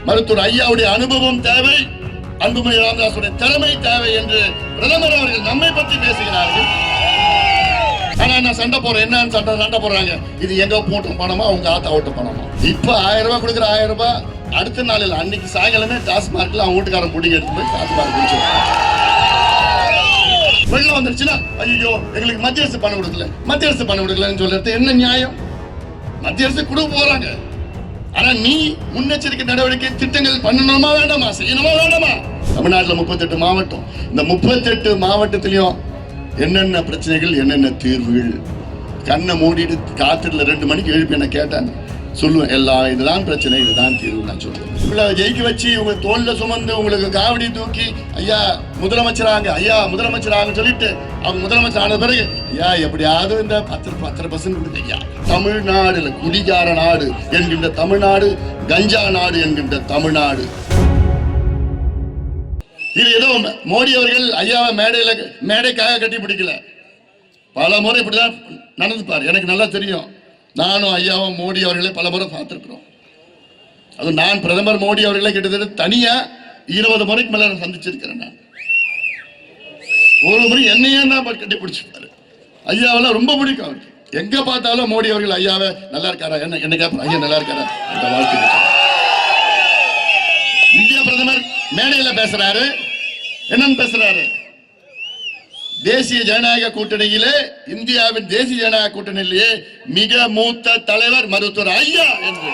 மருத்துவர் ஐயாவுடைய அனுபவம் தேவை, அன்புமணி ராமதாசுடைய திறமை தேவை என்று பிரதமர் அவர்கள் நம்மை பற்றி பேசுகிறார்கள். ஆனா நான் சண்டை போறேன், என்னன்னு சண்டை போடுறாங்க, இது எங்க போட்டும் பணமா உங்க ஆத்தா ஓட்டு பணமா. இப்ப 1000 ரூபாய் கொடுக்குற 1000 ரூபாய் அடுத்த நாள் இல்ல, அன்னைக்கு சாயங்காலமே டாஸ்மார்க்ல அவன் வீட்டுக்காரன் பிடிங்க எடுத்து போய் டாஸ்மார்க் குடிச்சு வெள்ளம் வந்துருச்சுன்னா ஐயோ எங்களுக்கு மத்திய அரசு பணம் கொடுக்கல, மத்திய அரசு பணம் கொடுக்கலன்னு சொல்றது என்ன நியாயம்? மத்திய அரசு கொடுக்க போறாங்க. ஆனா நீ முன்னெச்சரிக்கை நடவடிக்கை திட்டங்கள் பண்ணணுமா வேண்டாமா, செய்யணுமா வேண்டாமா? தமிழ்நாட்டில் 38 மாவட்டம், இந்த 38 மாவட்டத்திலையும் என்னென்ன பிரச்சனைகள், என்னென்ன தீர்வுகள். கண்ணை மூடிட்டு காத்திரல 2 மணிக்கு எழுப்பி என்ன கேட்டாங்க, சொல்லுவேன் எல்லாம் இதுதான் பிரச்சனை, இதுதான் தீர்வு நான் சொல்லுவேன். உங்களை ஜெயிக்க வச்சு உங்க தோல்ல சுமந்து உங்களுக்கு காவடி தூக்கி ஐயா முதலமைச்சராங்க, ஐயா முதலமைச்சராங்கன்னு சொல்லிட்டு அவங்க முதலமைச்சர் ஆன பிறகு ஐயா எப்படியாவது இந்த 10% கொடுங்க ஐயா. தமிழ்நாடுல குடிகார நாடு என்கின்ற தமிழ்நாடு, கஞ்சா நாடு என்கின்ற தமிழ்நாடு. இது ஏதோ மோடி அவர்கள் ஐயாவை மேடைக்காக கட்டி பிடிக்கல, பல முறை இப்படிதான் நடந்துப்பார். எனக்கு நல்லா தெரியும், நானும் ஐயாவும் மோடி அவர்களை பல முறை பார்த்திருக்கிறோம். அது நான் பிரதமர் மோடி அவர்களை கிட்டத்தட்ட தனியா 20 முறைக்கு மேல சந்திச்சிருக்கிறேன். நான் ஒரு முறை என்னையே தான் கட்டி பிடிச்சிருப்பாரு. ஐயாவெல்லாம் ரொம்ப பிடிக்கும் அவருக்கு. எங்க பார்த்தாலும் மோடி அவர்கள் ஐயாவை நல்லா இருக்காரா என்ன கேட்பாரு, ஐயா நல்லா இருக்காரா அந்த வாழ்க்கை. இந்திய பிரதமர் மேடையில பேசுறாரு, என்னன்னு பேசுறாரு, தேசிய ஜனநாயக கூட்டணியிலே, இந்தியாவின் தேசிய ஜனநாயக கூட்டணியிலேயே மிக மூத்த தலைவர் மருத்துவர் ஐயா என்று,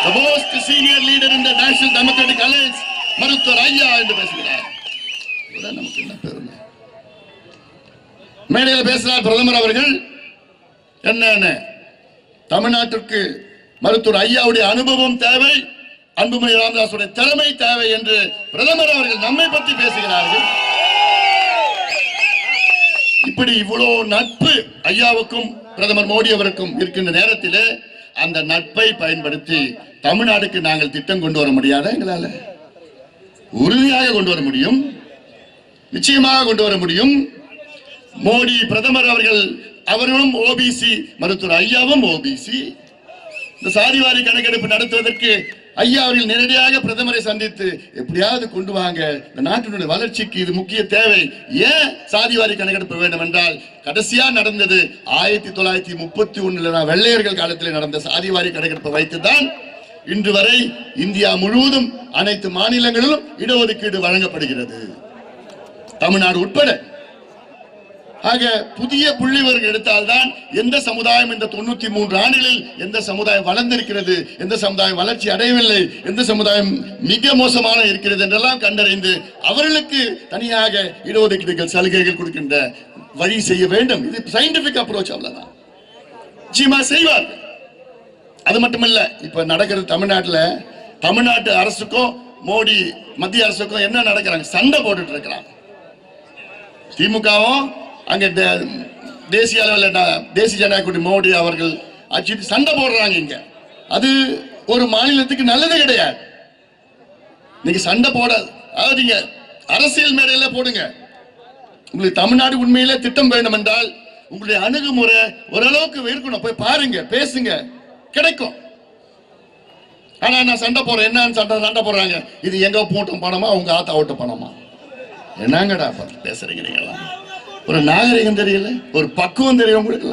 the most senior leader in the National Democratic Alliance மருத்துவர் ஐயா என்று பேசுகிறார். நமக்கு என்ன பெருமை. மேடையில் பேசுகிறார் பிரதமர் அவர்கள். என்ன தமிழ்நாட்டிற்கு மருத்துவர் ஐயாவுடைய அனுபவம் தேவை, அன்புமணி ராமதாசுடைய திறமை தேவை என்று பிரதமர் அவர்கள் நம்மை பற்றி பேசுகிறார்கள். இப்படி இவ்வளவு நட்பு ஐயாவுக்கும் பிரதமர் மோடி அவருக்கும் இருக்கின்ற நேரத்திலே அந்த நட்பை பயன்படுத்தி தமிழ்நாடுக்கு நாங்கள் திட்டம் கொண்டு வர முடியாத, எங்களால உறுதியாக கொண்டு வர முடியும், நிச்சயமாக கொண்டு வர முடியும். மோடி பிரதமர் அவர்களும் ஓபிசி, மருத்துவர் ஐயாவும் ஓபிசி. இந்த சாதிவாரி கணக்கெடுப்பு நடத்துவதற்கு ஐயா அவர்கள் நேரடியாக பிரதமரை சந்தித்து எப்படியாவது கொண்டு வாங்க, இந்த நாட்டினுடைய வளர்ச்சிக்கு இது முக்கிய தேவை. ஏன் சாதிவாரி கணக்கெடுப்பு வேண்டும் என்றால், கடைசியா நடந்தது 1931 வெள்ளையர்கள் காலத்தில் நடந்த சாதிவாரி கணக்கெடுப்பை வைத்துதான் இன்று வரை இந்தியா முழுவதும் அனைத்து மாநிலங்களிலும் இடஒதுக்கீடு வழங்கப்படுகிறது, தமிழ்நாடு உட்பட. ஆக புதிய புள்ளிவர்கள் எடுத்தால்தான் எந்த சமுதாயம் இந்த 93 ஆண்டுகளில் எந்த சமுதாயம் வளர்ந்திருக்கிறது, எந்த சமுதாயம் வளர்ச்சி அடையவில்லை, எந்த சமுதாயம் மிக மோசமான இருக்கிறது என்றெல்லாம் கண்டறிந்து அவர்களுக்கு தனியாக இடஒதுக்கீடுகள் சலுகைகள் கொடுக்கின்ற வழி செய்ய வேண்டும். இது சயின்டிபிக் அப்ரோச், அவ்வளவுதான். நிச்சயமா செய்வார்கள். அது மட்டுமல்ல, இப்ப நடக்கிறது தமிழ்நாட்டு அரசுக்கும் மோடி மத்திய அரசுக்கும் என்ன நடக்கிறாங்க, சண்டை போட்டுட்டு இருக்கிறாங்க. திமுகவும் அங்க தேசிய அளவில் தேசிய ஜனநாயக கூட்டணி மோடி அவர்கள் ஆட்சி சண்டை போடுறாங்க. இங்க அது ஒரு மாநிலத்துக்கு நல்லது கிடையாது. நீங்க சண்டை போடாது, அதாவது நீங்க அரசியல் மேடையில போடுங்க. உங்களுக்கு தமிழ்நாடு உண்மையிலே திட்டம் வேண்டும் என்றால் உங்களுடைய அணுகுமுறை ஓரளவுக்கு இருக்கணும். போய் பாருங்க, பேசுங்க, கிடைக்கும். ஆனா நான் சண்டை போறேன், என்னன்னு சண்டை போடுறாங்க, இது எங்க போட்டும் பணமா உங்க ஆத்தா ஓட்டு பணமா. என்னங்கடா பேசுறீங்க நீங்க? ஒரு நாகரிகம் தெரியல, ஒரு பக்குவம் தெரியும் உங்களுக்கு,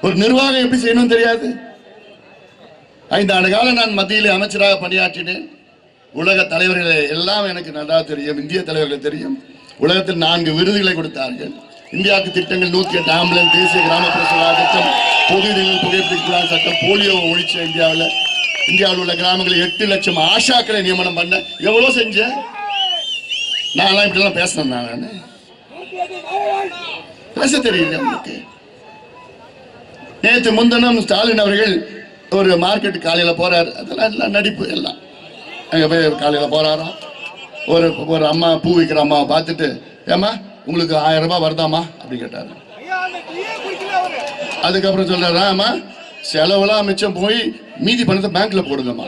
ஒரு நிர்வாகம் எப்படி செய்யணும் தெரியாது. 5 ஆண்டு காலம் நான் மத்தியில் அமைச்சராக பணியாற்றினேன். உலக தலைவர்களே எல்லாம் எனக்கு நல்லா தெரியும், இந்திய தலைவர்கள் தெரியும். உலகத்தில் 4 விருதுகளை கொடுத்தார்கள். இந்தியாவுக்கு திட்டங்கள் 108 ஆம்புலன்ஸ், தேசிய கிராமப்புற சுகாதார திட்டம், பொது இடங்களில் புகைப்பிடிக்கலாம் சட்டம், போலியோ ஒழிச்ச இந்தியாவில் உள்ள கிராமங்களில் 8 லட்சம் ஆஷாக்களை நியமனம் பண்ண. எவ்வளவு செஞ்ச? நான் இப்படிலாம் பேசினேன். நான் பேச தெரியல உங்களுக்கு. நேற்று முன்தினம் ஸ்டாலின் அவர்கள் ஒரு மார்க்கெட் காலையில போறாரு, அதெல்லாம் நடிப்பு எல்லாம். அங்க போய் காலையில போறாராம். ஒரு அம்மா பூ விற்கிற அம்மாவை பார்த்துட்டு, ஏமா உங்களுக்கு 1000 ரூபாய் வருதாமா அப்படி கேட்டாரு. அதுக்கப்புறம் சொல்றாரு, ஆமா செலவுலாம் மிச்சம் போய் மீதி பணத்தை பேங்க்ல போடுங்கம்மா.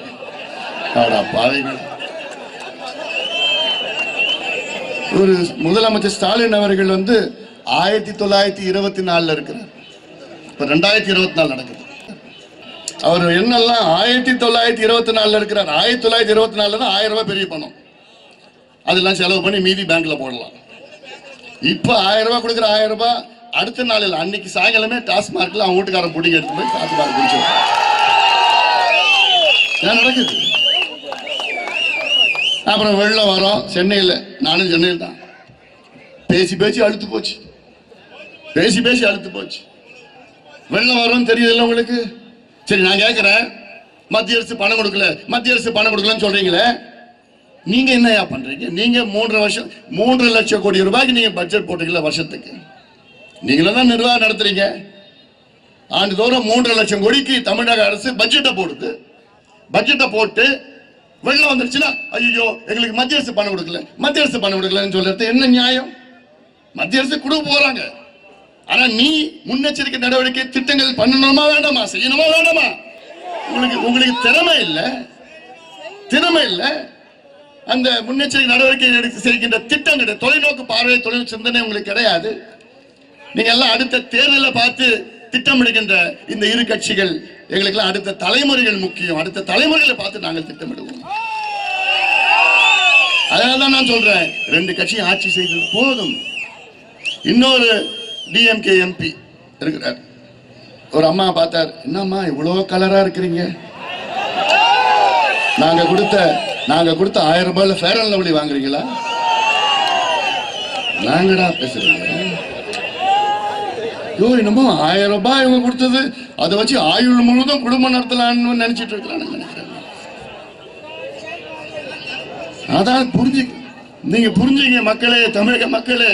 ஒரு முதலமைச்சர் ஸ்டாலின் அவர்கள் 1924 இருக்கிறார். இப்ப 2024 நடக்குது. அவர் என்னெல்லாம் 1924 இருக்கிறார். 1924 தான் 1000 ரூபாய் பெரிய பணம். அதெல்லாம் செலவு பண்ணி மீதி பேங்க்ல போடலாம். இப்ப 1000 ரூபாய் கொடுக்குற 1000 ரூபாய் அடுத்த நாள் அன்னைக்கு சாயங்காலமே டாஸ்மார்க்ல அவங்க வீட்டுக்காரன் பிடிக்க எடுத்து போய் சாத்து பாரு குடிச்சு நடக்குது. அப்புறம் வெள்ளம் வரும். சென்னையில் நானும் சென்னையில் தான் பேசி பேசி அழுத்து போச்சு. வெள்ளம் வரும் தெரியுதுல்ல உங்களுக்கு. சரி, நான் கேட்கிறேன், மத்திய அரசு பணம் கொடுக்கலன்னு சொல்றீங்களே, நீங்க என்னையா பண்றீங்க? நீங்க 3 லட்சம் கோடி ரூபாய்க்கு நீங்க பட்ஜெட் போட்டீங்களா வருஷத்துக்கு? நீங்களும் தான் நிர்வாகம் நடத்துறீங்க. ஆண்டுதோறும் 3 லட்சம் கோடிக்கு தமிழக அரசு பட்ஜெட்டை போட்டு வெள்ளம் வந்துருச்சுன்னா ஐயோ எங்களுக்கு மத்திய அரசு பணம் கொடுக்கலன்னு சொல்றது என்ன நியாயம்? மத்திய அரசு கொடுக்க போறாங்க. ஆனா நீ முன்னெச்சரிக்கை நடவடிக்கை திட்டங்கள் பண்ணணுமா வேண்டாமா, செய்யணுமா வேண்டாமா? உங்களுக்கு திறமை இல்ல. அந்த முன்னெச்சரிக்கை நடவடிக்கை எடுத்து செய்கின்ற திட்டங்கள், தொலைநோக்கு பார்வை, தொலைநோக்கு சிந்தனை உங்களுக்கு கிடையாது. நீங்க எல்லாம் அடுத்த தேர்தலை பார்த்து திட்டமிடுகின்ற இந்த இரு கட்சிகள், எங்களுக்கு அடுத்த தலைமுறைகள் முக்கியம். அடுத்த தலைமுறைகளை பார்த்து நாங்கள் திட்டமிடுவோம். அதனாலதான் நான் சொல்றேன், 2 கட்சியும் ஆட்சி செய்தது போதும். இன்னொரு டிஎம்கே எம்பி இருக்கிறார். ஒரு அம்மா பார்த்தார், என்னம்மா இவ்வளவு கலரா இருக்கிறீங்க? நாங்க கொடுத்த 1000 ரூபாயில ஃபேர் அண்ட் லவ்லி வாங்குறீங்களா? நாங்கடா பேசுறீங்க. என்னமோ 1000 ரூபாய் இவங்க கொடுத்தது, அதை வச்சு ஆயுள் முழுவதும் குடும்பம் நடத்தலாம்னு நினைச்சிட்டு இருக்கிறான்னு நினைக்கிறேன். அதான் நீங்க புரிஞ்சுங்க மக்களே, தமிழக மக்களே.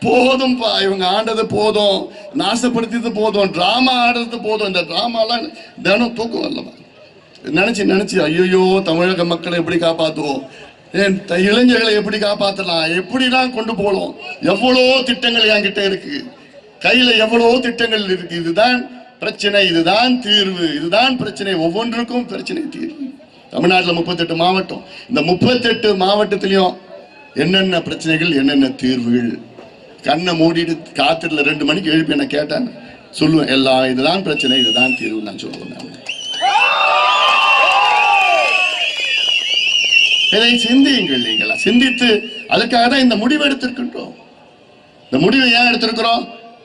போதும்பா, இவங்க ஆண்டது போதும், நாசப்படுத்தியது போதும், டிராமா ஆடுறது போதும். இந்த டிராமாலாம் தினம் தூக்கம் வரலமா நினைச்சு ஐயோ தமிழக மக்களை எப்படி காப்பாற்றுவோம், இளைஞர்களை எப்படி காப்பாற்றலாம், எப்படிலாம் கொண்டு போகலாம், எவ்வளோ திட்டங்கள் என்கிட்ட இருக்கு, கையில எவ்வளவோ திட்டங்கள் இருக்கு. இதுதான் பிரச்சனை, இதுதான் தீர்வு, இதுதான் பிரச்சனை. ஒவ்வொன்றுக்கும் பிரச்சனை தீர்வு. தமிழ்நாட்டில் 38 மாவட்டம். இந்த 38 மாவட்டத்திலையும் என்னென்ன பிரச்சனைகள், என்னென்ன தீர்வுகள். கண்ணை மூடிட்டு காத்திரல 2 மணிக்கு எழுப்பி என்ன கேட்டான் சொல்லுவேன். எல்லாம் இதுதான் பிரச்சனை, இதுதான் தீர்வு நான் சொல்லுவேன். இதை சிந்தியுங்கள். நீங்களா சிந்தித்து அதுக்காக தான் இந்த முடிவு எடுத்திருக்கின்றோம். இந்த முடிவை ஏன் எடுத்திருக்கிறோம்?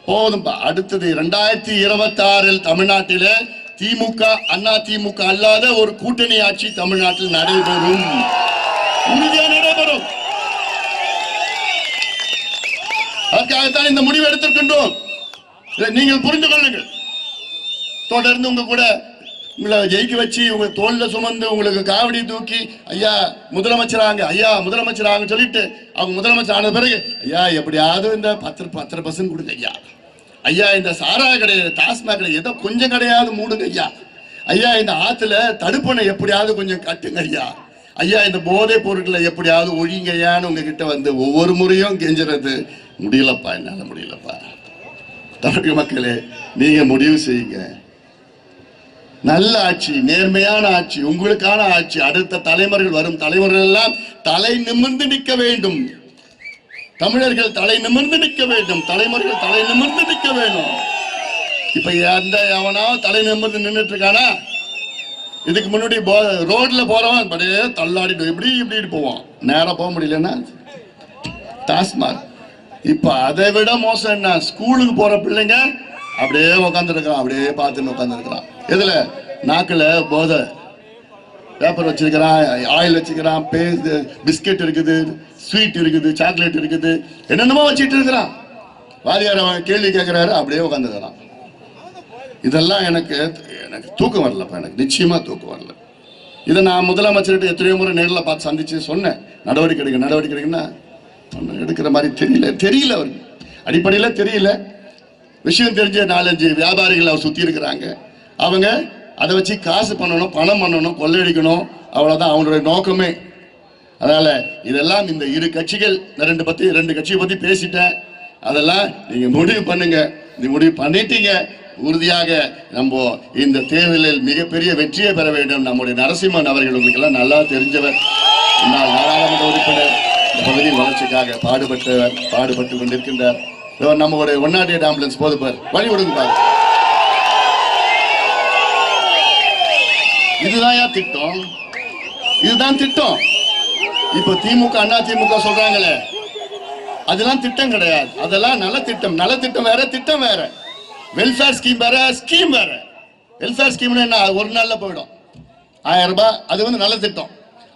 போதும். அடுத்தது 2026 தமிழ்நாட்டிலே திமுக, அதிமுக அல்லாத ஒரு கூட்டணி ஆட்சி தமிழ்நாட்டில் நடைபெறும். அதற்காகத்தான் இந்த முடிவு எடுத்திருக்கின்றோம். நீங்கள் புரிந்து கொள்ளுங்கள். தொடர்ந்து உங்களை ஜெயிக்க வச்சு உங்க தோல்ல சுமந்து உங்களுக்கு காவடி தூக்கி ஐயா முதலமைச்சராங்க சொல்லிட்டு அவங்க முதலமைச்சர் ஆன பிறகு ஐயா எப்படியாவது இந்த 10% கொடுங்க ஐயா இந்த சாரா கிடையாது, டாஸ்மாக் கிடையாது, ஏதோ கொஞ்சம் கிடையாது மூடுங்க ஐயா இந்த ஆத்துல தடுப்பணை எப்படியாவது கொஞ்சம் கட்டுங்க ஐயா இந்த போதை பொருட்களை எப்படியாவது ஒழிங்கய்யான்னு உங்ககிட்ட வந்து ஒவ்வொரு முறையும் கெஞ்சுறது. முடியலப்பா, என்னால முடியலப்பா. தமிழக மக்களே, நீங்க முடிவு செய்யுங்க. நல்ல ஆட்சி, நேர்மையான ஆட்சி, உங்களுக்கான ஆட்சி. அடுத்த தலைமுறைகள், வரும் தலைமுறைகள் எல்லாம் தலை நிமிர்ந்து நிற்க வேண்டும். தமிழர்கள் தலை நிமிர்ந்து நிற்க வேண்டும். தலைமுறைகள் தலை நிமிர்ந்து நிற்க வேண்டும். இப்ப எவனாவது தலை நிமிர்ந்து நின்றுட்டு இருக்கானா? இதுக்கு முன்னாடி ரோட்ல போறவன் அப்படியே தள்ளாடிட்டு இப்படி போவான். நேரம் போக முடியலன்னா டாஸ்மாக். இப்ப அதை விட மோசம் என்ன, ஸ்கூலுக்கு போற பிள்ளைங்க அப்படியே உட்கார்ந்து இருக்கிறான், அப்படியே பார்த்துன்னு உட்கார்ந்து இருக்கிறான். எதுல? நாக்குல போதை, பேப்பர் வச்சிருக்கிறான், ஆயில் வச்சுக்கிறான், பிஸ்கெட் இருக்குது, ஸ்வீட் இருக்குது, சாக்லேட் இருக்குது, என்னென்னமோ வச்சுட்டு இருக்கிறான். வாரியார் அவன் கேள்வி கேட்கிறாரு, அப்படியே உட்காந்துக்கிறான். இதெல்லாம் எனக்கு தூக்கம் வரலப்பா, எனக்கு நிச்சயமா தூக்கம் வரல. இதை நான் முதலமைச்சர்கிட்ட எத்தனையோ முறை நேரில் பார்த்து சந்திச்சு சொன்னேன். நடவடிக்கை எடுக்குன்னா எடுக்கிற மாதிரி தெரியல அவருக்கு அடிப்படையில் தெரியல. விஷயம் தெரிஞ்ச 4-5 வியாபாரிகள் அவர் சுத்தி இருக்கிறாங்க. அவங்க அதை வச்சு காசு பண்ணணும், பணம் பண்ணணும், கொள்ளையடிக்கணும், அவ்வளவுதான் அவங்களுடைய நோக்கமே. அதனால இதெல்லாம் இந்த இரு கட்சிகள், 2 கட்சியை பத்தி பேசிட்டேன். அதெல்லாம் நீங்க முடிவு பண்ணுங்க. நீ முடிவு பண்ணிட்டீங்க, உறுதியாக நம்ம இந்த தேர்தலில் மிகப்பெரிய வெற்றியை பெற வேண்டும். நம்முடைய நரசிம்மன் அவர்கள் உங்களுக்கு எல்லாம் நல்லா தெரிஞ்சவர், நாடாளுமன்ற உறுப்பினர், இந்த பகுதியின் வளர்ச்சிக்காக பாடுபட்டு கொண்டிருக்கின்றார். நம்மளுடைய 108 ஆம்புலன்ஸ் போது பார், வழி விடுங்க பாரு. இதுதான் திட்டம், இதுதான் திட்டம். இப்ப திமுக அண்ணா திமுக சொல்றாங்களே, அதெல்லாம் திட்டம் கிடையாது. அதெல்லாம் நல்ல திட்டம். நல்ல திட்டம் வேற, திட்டம் வேற. வெல்ஃபேர் ஸ்கீம் வேற, ஸ்கீம் வேற. வெல்ஃபேர் ஸ்கீம் என்ன, ஒரு நாள்ல போயிடும் 1000 ரூபாய். அது வந்து நல்ல திட்டம்.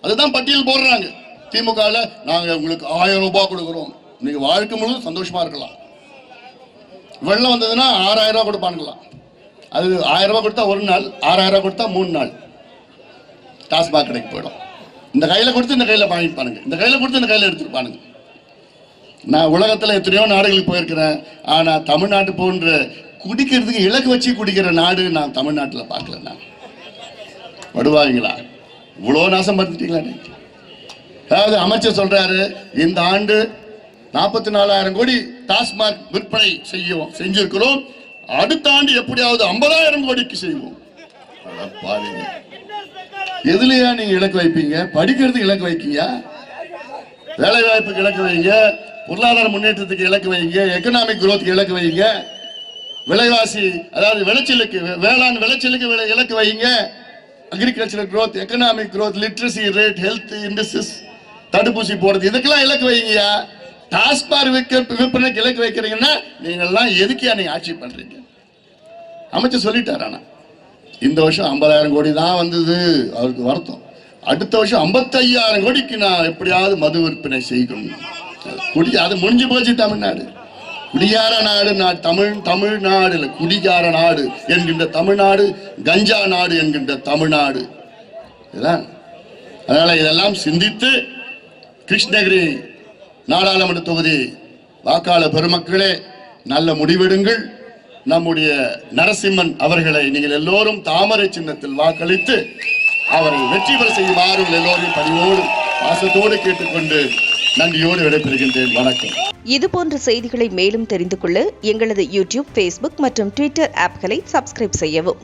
அதுதான் பட்டியல் போடுறாங்க திமுகவில். நாங்க உங்களுக்கு 1000 ரூபாய் கொடுக்குறோம், நீங்க வாழ்க்கை முழுவதும் சந்தோஷமா இருக்கலாம். வெள்ளம் வந்ததுன்னா 6000 ரூபாய் கொடுப்பானுங்களாம். அது 1000 ரூபாய் கொடுத்தா ஒரு நாள், 6000 ரூபாய் கொடுத்தா 3 நாள் டாஸ்மாக் கடைக்கு போயிடும். இந்த கையில கொடுத்து இந்த கையில வாங்கிப்பானுங்க, இந்த கையில கொடுத்து இந்த கையில எடுத்துருப்பானுங்க. நான் உலகத்துல எத்தனையோ நாடுகளுக்கு போயிருக்கிறேன். ஆனா தமிழ்நாட்டு போன்ற குடிக்கிறதுக்கு இலக்கு வச்சு குடிக்கிற நாடு நான் தமிழ்நாட்டில் பார்க்கல. நான் படுவாங்களா, இவ்வளவு நாசம் படுத்திட்டீங்களா? அதாவது அமைச்சர் சொல்றாரு, இந்த ஆண்டு 44,000 கோடி டாஸ்மாக் விற்பனை செஞ்சிருக்கிறோம், அடுத்த ஆண்டு எப்படியாவது 50,000 கோடிக்கு செய்வோம். பாருங்க, எதுலையா நீங்க இலக்கு வைப்பீங்க? படிக்கிறதுக்கு இலக்கு வைக்கீங்க, வேலை வாய்ப்புக்கு இலக்கு வைங்க, பொருளாதார முன்னேற்றத்துக்கு இலக்கு வைங்க, எக்கனாமிக் குரோத்துக்கு இலக்கு வைங்க, விலைவாசி அதாவது விளைச்சலுக்கு, வேளாண் விளைச்சலுக்கு இலக்கு வைங்க, agricultural growth, economic growth, literacy rate, health industries, தடுப்பூசி போடுறது, இதுக்கெல்லாம் இலக்கு வைங்கயா. டாஸ்மாக் விற்பனைக்கு இலக்கு வைக்கிறீங்கன்னா நீங்கள்லாம் எதுக்கியா நீங்க ஆட்சி பண்றீங்க? அமைச்சர் சொல்லிட்டார். ஆனா இந்த வருஷம் 50,000 கோடி தான் வந்தது, அவருக்கு வருத்தம். அடுத்த வருஷம் 55,000 கோடிக்கு நான் எப்படியாவது மது விற்பனை செய்யணும். அது முடிஞ்சு போச்சு. தமிழ்நாடு குடிகார நாடு, தமிழ்நாடு இல்ல, குடிகார நாடு என்கின்ற தமிழ்நாடு, கஞ்சா நாடு என்கின்ற தமிழ்நாடு. அதனால இதெல்லாம் சிந்தித்து கிருஷ்ணகிரி நாடாளுமன்ற தொகுதி வாக்காளர் பெருமக்களே, நல்ல முடிவெடுங்கள். நம்முடைய நரசிம்மன் அவர்களை நீங்கள் எல்லோரும் தாமரை சின்னத்தில் வாக்களித்து அவரை வெற்றி பெற செய்யுமாறு எல்லோரும் பணிவோடு பாசத்தோடு கேட்டுக்கொண்டு நன்றியோடு விடைபெறுகின்றேன். வணக்கம். இதுபோன்ற செய்திகளை மேலும் தெரிந்து கொள்ள எங்களது யூடியூப், ஃபேஸ்புக் மற்றும் ட்விட்டர் ஆப்களை சப்ஸ்கிரைப் செய்யவும்.